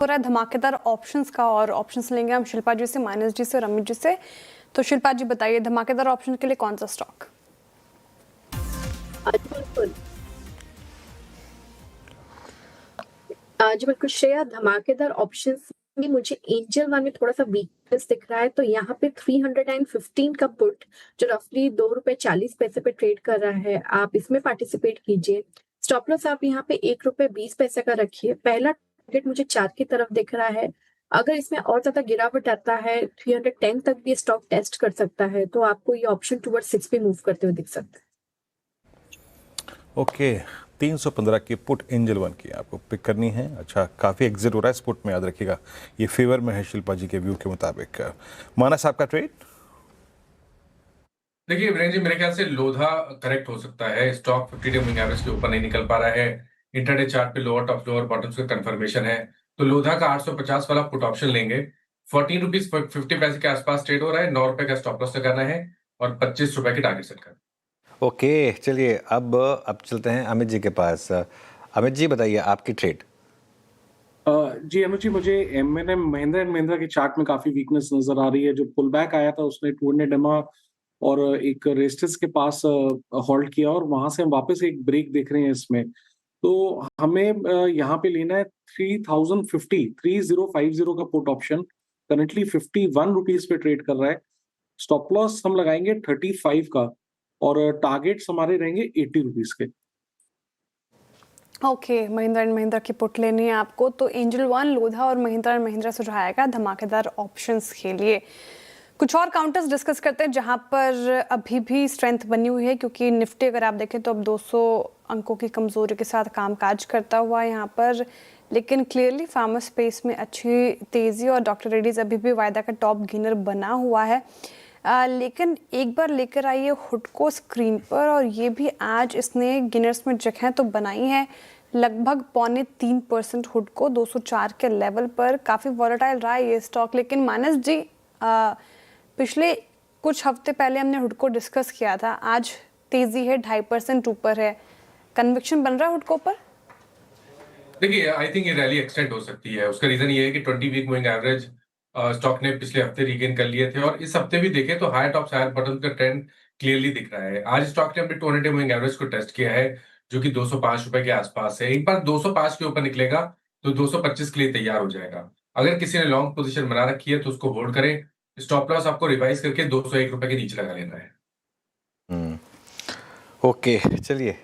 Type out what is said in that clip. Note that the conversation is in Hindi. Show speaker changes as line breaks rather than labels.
हो रहा है धमाकेदार ऑप्शंस का, और ऑप्शंस लेंगे हम शिल्पा जी से, माइनस जी से और अमित जी से। तो शिल्पा जी बताइए, धमाकेदार ऑप्शन के लिए कौन सा स्टॉक?
आज बिल्कुल श्रेया, धमाकेदार ऑप्शंस में मुझे एंजल वन में थोड़ा सा वीकनेस दिख रहा है। तो यहाँ पे 315 का पुट जो रफली ₹2.40 पे ट्रेड कर रहा है, आप इसमें पार्टिसिपेट कीजिए। स्टॉप लॉस आप यहाँ पे ₹1.20 का रखिए। पहला टारगेट मुझे 4 की तरफ दिख रहा है। अगर इसमें और ज्यादा गिरावट आता है 310 तक भी स्टॉक टेस्ट कर सकता है, तो आपको ये ऑप्शन टूवर्ड 6 पे मूव करते हुए दिख सकता है।
ओके, 315 की पुट एंजल वन की आपको पिक करनी है। अच्छा, काफ़ी एग्जिट हो रहा है इस पुट में, याद रखिएगा ये फेवर में है शिल्पा जी के व्यू के मुताबिक। मानस आपका ट्रेड?
देखिए वीरेंद्र जी, मेरे ख्याल से लोधा करेक्ट हो सकता है। स्टॉक 50 डे मूविंग एवरेज के ऊपर नहीं निकल पा रहा है। इंटरडे चार्ट पे लोअर टॉप लोअर बॉटम्स का कंफर्मेशन है, तो लोधा का 850 वाला पुट ऑप्शन लेंगे। 14 रुपीज 50 पैसे के आसपास ट्रेड हो रहा है। 9 रुपए का स्टॉप लॉस करना है और 25 रुपए की टारगेट सेट करना है।
ओके, चलिए अब चलते हैं अमित जी के पास। अमित जी बताइए आपकी ट्रेड।
जी अमित जी, मुझे M&M महिंद्रा एंड महिंद्रा के चार्ट में काफी वीकनेस नजर आ रही है। जो पुल बैक आया था उसने 200 EMA और एक रेजिस्टेंस के पास होल्ड किया और वहां से हम वापस एक ब्रेक देख रहे हैं इसमें। तो हमें यहाँ पे लेना है 3050 का पुट ऑप्शन। करंटली 51 रुपीज पे ट्रेड कर रहा है। स्टॉप लॉस हम लगाएंगे 35 का और टारगेट्स हमारे रहेंगे 80 रुपीज के।
ओके, महिंद्रा एंड महिंद्रा की पुट लेनी है आपको, तो एंजल वन, लोधा और महिंद्रा एंड महिंद्रा सुझाएगा धमाकेदार ऑप्शंस के लिए। कुछ और काउंटर्स डिस्कस करते हैं जहां पर अभी भी स्ट्रेंथ बनी हुई है, क्योंकि निफ्टी अगर आप देखें तो अब 200 अंकों की कमजोरी के साथ कामकाज करता हुआ यहाँ पर, लेकिन क्लियरली फार्मा स्पेस में अच्छी तेजी और डॉक्टर रेड्डीज अभी भी वायदा का टॉप गेनर बना हुआ है। लेकिन एक बार लेकर आइए हुड को स्क्रीन पर, और ये भी आज इसने गेनर्स में जगह तो बनाई है, लगभग 0.3% हुड को 204 के लेवल पर। काफ़ी वॉलेटाइल रहा है ये स्टॉक। लेकिन मानस जी, पिछले कुछ हफ्ते पहले हमने हुड को डिस्कस किया था, आज तेजी है 2.5% ऊपर है। कन्विक्शन बन रहा है हुड को ऊपर?
देखिए, आई थिंक ये रैली एक्सटेंड हो सकती है। उसका रीजन ये है कि 20 वीक मूविंग एवरेज स्टॉक ने पिछले हफ्ते रीगेन कर लिए थे, और इस हफ्ते भी देखें तो हायर टॉप हायर बॉटम का ट्रेंड क्लियरली दिख रहा है। आज स्टॉक ने अपने 200 डे मूविंग एवरेज को टेस्ट किया है, जो कि 205 रुपए के आसपास है। एक बार 205 के ऊपर निकलेगा तो 225 के लिए तैयार हो जाएगा। अगर किसी ने लॉन्ग पोजीशन बना रखी है तो उसको होल्ड करें। स्टॉप लॉस आपको रिवाइज करके 201 रुपए के नीचे लगा लेना है।
ओके, चलिए।